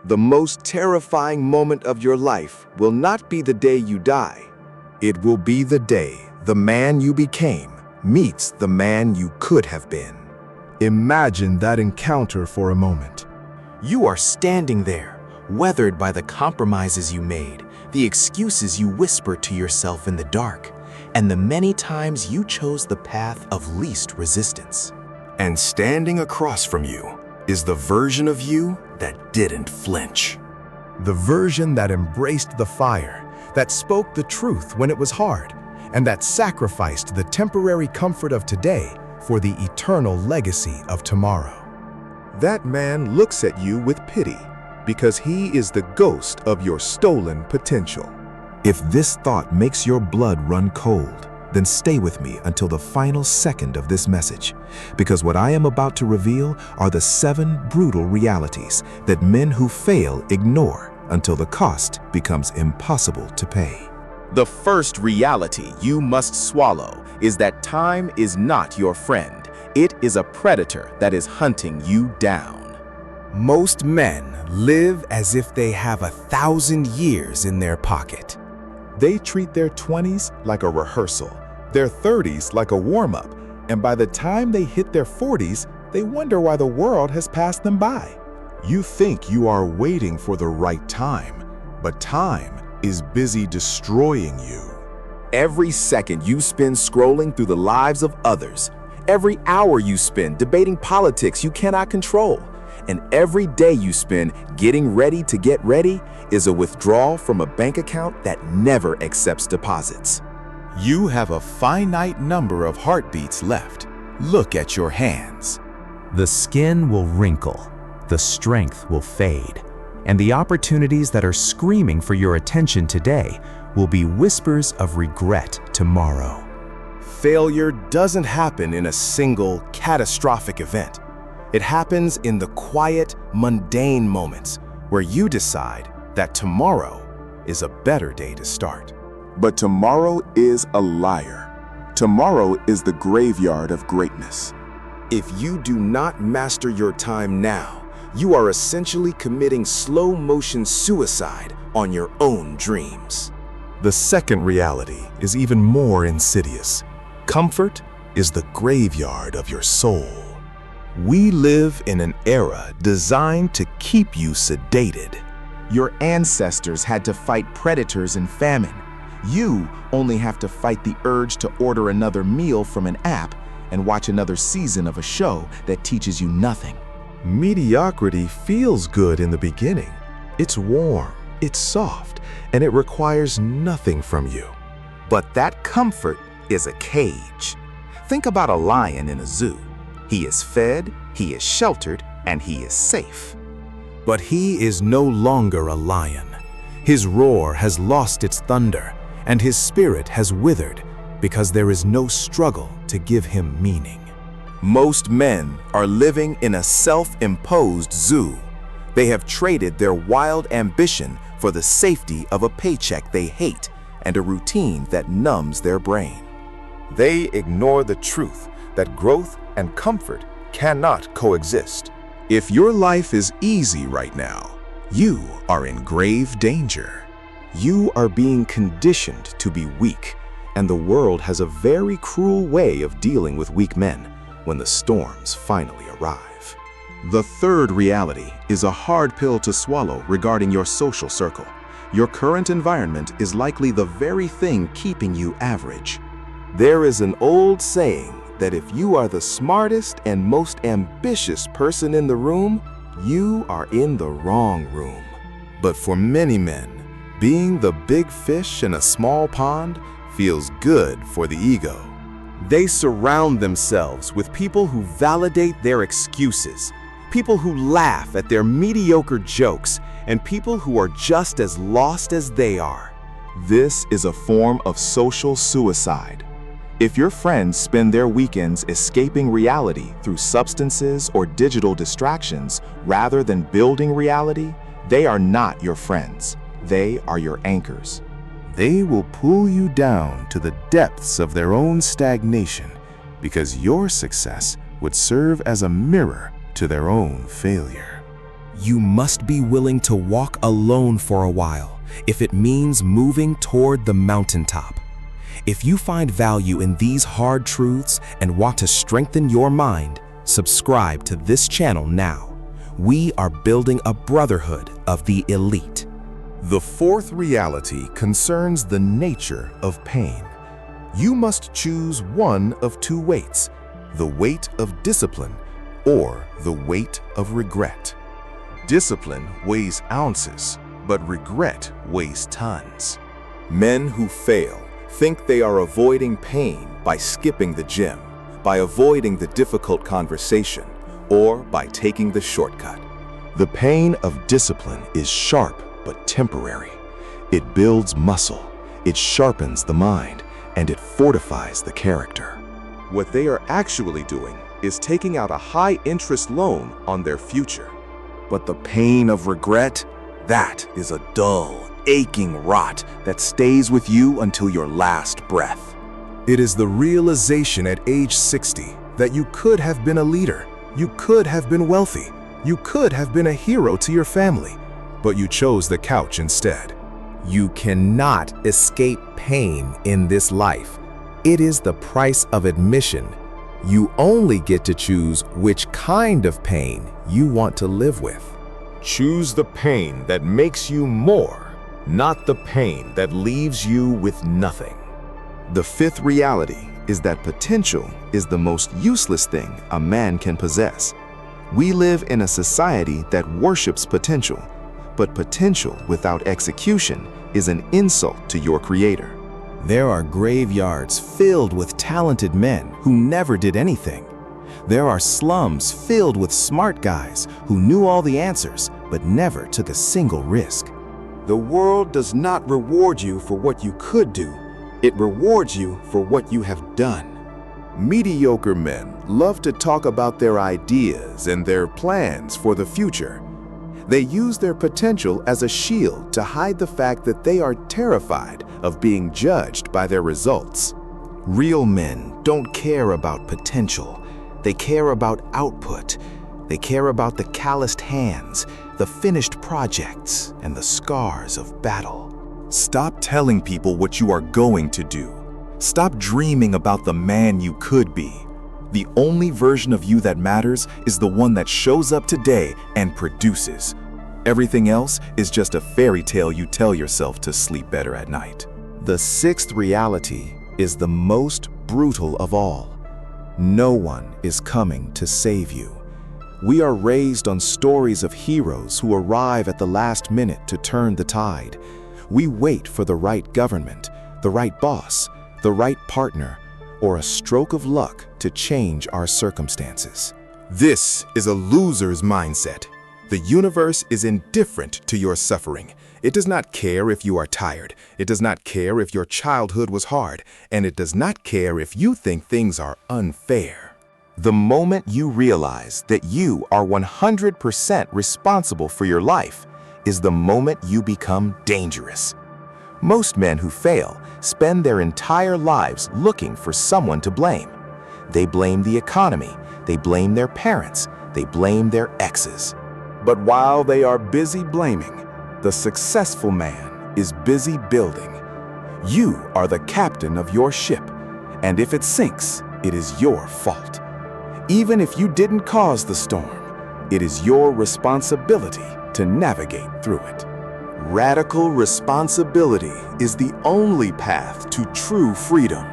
The most terrifying moment of your life will not be the day you die. It will be the day the man you became meets the man you could have been. Imagine that encounter for a moment. You are standing there, weathered by the compromises you made, the excuses you whispered to yourself in the dark, and the many times you chose the path of least resistance. And standing across from you is the version of you that didn't flinch. The version that embraced the fire, that spoke the truth when it was hard, and that sacrificed the temporary comfort of today for the eternal legacy of tomorrow. That man looks at you with pity because he is the ghost of your stolen potential. If this thought makes your blood run cold, then stay with me until the final second of this message, because what I am about to reveal are the 7 brutal realities that men who fail ignore until the cost becomes impossible to pay. The first reality you must swallow is that time is not your friend. It is a predator that is hunting you down. Most men live as if they have 1,000 years in their pocket. They treat their 20s like a rehearsal, their 30s like a warm-up, and by the time they hit their 40s, they wonder why the world has passed them by. You think you are waiting for the right time, but time is busy destroying you. Every second you spend scrolling through the lives of others, every hour you spend debating politics you cannot control, and every day you spend getting ready to get ready is a withdrawal from a bank account that never accepts deposits. You have a finite number of heartbeats left. Look at your hands. The skin will wrinkle, the strength will fade, and the opportunities that are screaming for your attention today will be whispers of regret tomorrow. Failure doesn't happen in a single catastrophic event. It happens in the quiet, mundane moments where you decide that tomorrow is a better day to start. But tomorrow is a liar. Tomorrow is the graveyard of greatness. If you do not master your time now, you are essentially committing slow-motion suicide on your own dreams. The second reality is even more insidious. Comfort is the graveyard of your soul. We live in an era designed to keep you sedated. Your ancestors had to fight predators and famine. You only have to fight the urge to order another meal from an app and watch another season of a show that teaches you nothing. Mediocrity feels good in the beginning. It's warm, it's soft, and it requires nothing from you. But that comfort is a cage. Think about a lion in a zoo. He is fed, he is sheltered, and he is safe. But he is no longer a lion. His roar has lost its thunder, and his spirit has withered because there is no struggle to give him meaning. Most men are living in a self-imposed zoo. They have traded their wild ambition for the safety of a paycheck they hate and a routine that numbs their brain. They ignore the truth that growth and comfort cannot coexist. If your life is easy right now, you are in grave danger. You are being conditioned to be weak, and the world has a very cruel way of dealing with weak men when the storms finally arrive. The third reality is a hard pill to swallow regarding your social circle. Your current environment is likely the very thing keeping you average. There is an old saying that if you are the smartest and most ambitious person in the room, you are in the wrong room. But for many men, being the big fish in a small pond feels good for the ego. They surround themselves with people who validate their excuses, people who laugh at their mediocre jokes, and people who are just as lost as they are. This is a form of social suicide. If your friends spend their weekends escaping reality through substances or digital distractions rather than building reality, they are not your friends. They are your anchors. They will pull you down to the depths of their own stagnation because your success would serve as a mirror to their own failure. You must be willing to walk alone for a while if it means moving toward the mountaintop. If you find value in these hard truths and want to strengthen your mind, subscribe to this channel now. We are building a brotherhood of the elite. The fourth reality concerns the nature of pain. You must choose one of two weights, the weight of discipline or the weight of regret. Discipline weighs ounces, but regret weighs tons. Men who fail think they are avoiding pain by skipping the gym, by avoiding the difficult conversation, or by taking the shortcut. The pain of discipline is sharp but temporary. It builds muscle, it sharpens the mind, and it fortifies the character. What they are actually doing is taking out a high-interest loan on their future. But the pain of regret, that is a dull, aching rot that stays with you until your last breath. It is the realization at age 60 that you could have been a leader, you could have been wealthy, you could have been a hero to your family, but you chose the couch instead. You cannot escape pain in this life. It is the price of admission. You only get to choose which kind of pain you want to live with. Choose the pain that makes you more, not the pain that leaves you with nothing. The fifth reality is that potential is the most useless thing a man can possess. We live in a society that worships potential, but potential without execution is an insult to your creator. There are graveyards filled with talented men who never did anything. There are slums filled with smart guys who knew all the answers but never took a single risk. The world does not reward you for what you could do. It rewards you for what you have done. Mediocre men love to talk about their ideas and their plans for the future. They use their potential as a shield to hide the fact that they are terrified of being judged by their results. Real men don't care about potential. They care about output. They care about the calloused hands, the finished projects, and the scars of battle. Stop telling people what you are going to do. Stop dreaming about the man you could be. The only version of you that matters is the one that shows up today and produces. Everything else is just a fairy tale you tell yourself to sleep better at night. The sixth reality is the most brutal of all. No one is coming to save you. We are raised on stories of heroes who arrive at the last minute to turn the tide. We wait for the right government, the right boss, the right partner, or a stroke of luck to change our circumstances. This is a loser's mindset. The universe is indifferent to your suffering. It does not care if you are tired. It does not care if your childhood was hard. And it does not care if you think things are unfair. The moment you realize that you are 100% responsible for your life is the moment you become dangerous. Most men who fail spend their entire lives looking for someone to blame. They blame the economy, they blame their parents, they blame their exes. But while they are busy blaming, the successful man is busy building. You are the captain of your ship, and if it sinks, it is your fault. Even if you didn't cause the storm, it is your responsibility to navigate through it. Radical responsibility is the only path to true freedom.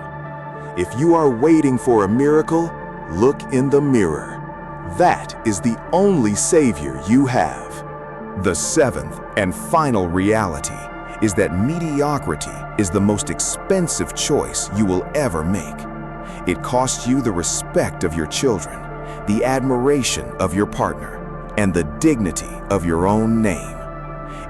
If you are waiting for a miracle, look in the mirror. That is the only savior you have. The seventh and final reality is that mediocrity is the most expensive choice you will ever make. It costs you the respect of your children, the admiration of your partner, and the dignity of your own name.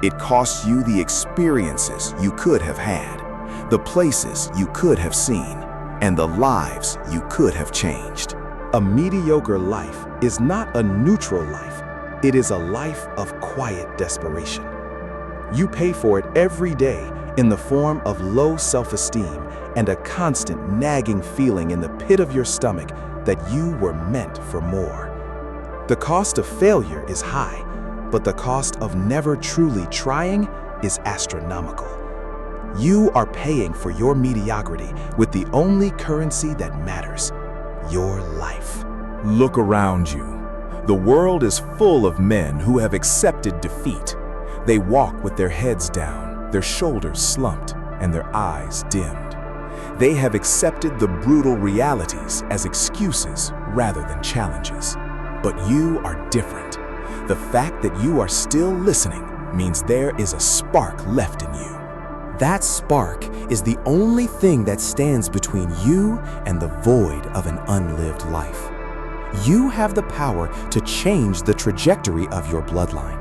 It costs you the experiences you could have had, the places you could have seen, and the lives you could have changed. A mediocre life is not a neutral life. It is a life of quiet desperation. You pay for it every day in the form of low self-esteem and a constant nagging feeling in the pit of your stomach that you were meant for more. The cost of failure is high. but the cost of never truly trying is astronomical. You are paying for your mediocrity with the only currency that matters, your life. Look around you. The world is full of men who have accepted defeat. They walk with their heads down, their shoulders slumped, and their eyes dimmed. They have accepted the brutal realities as excuses rather than challenges. But you are different. The fact that you are still listening means there is a spark left in you. That spark is the only thing that stands between you and the void of an unlived life. You have the power to change the trajectory of your bloodline.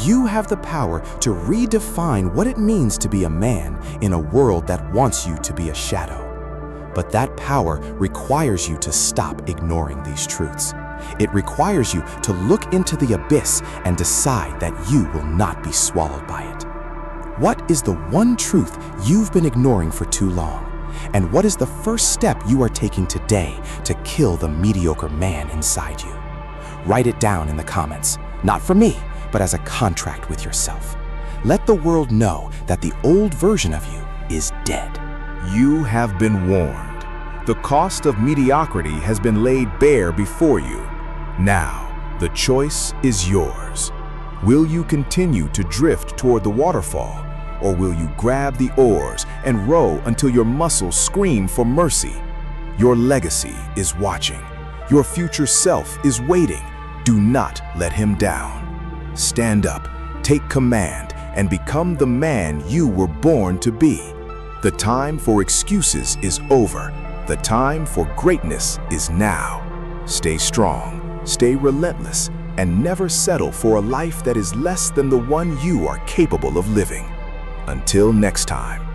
You have the power to redefine what it means to be a man in a world that wants you to be a shadow. But that power requires you to stop ignoring these truths. It requires you to look into the abyss and decide that you will not be swallowed by it. What is the one truth you've been ignoring for too long? And what is the first step you are taking today to kill the mediocre man inside you? Write it down in the comments, not for me, but as a contract with yourself. Let the world know that the old version of you is dead. You have been warned. The cost of mediocrity has been laid bare before you. Now, the choice is yours. Will you continue to drift toward the waterfall? Or will you grab the oars and row until your muscles scream for mercy? Your legacy is watching. Your future self is waiting. Do not let him down. Stand up, take command, and become the man you were born to be. The time for excuses is over. The time for greatness is now. Stay strong, stay relentless, and never settle for a life that is less than the one you are capable of living. Until next time.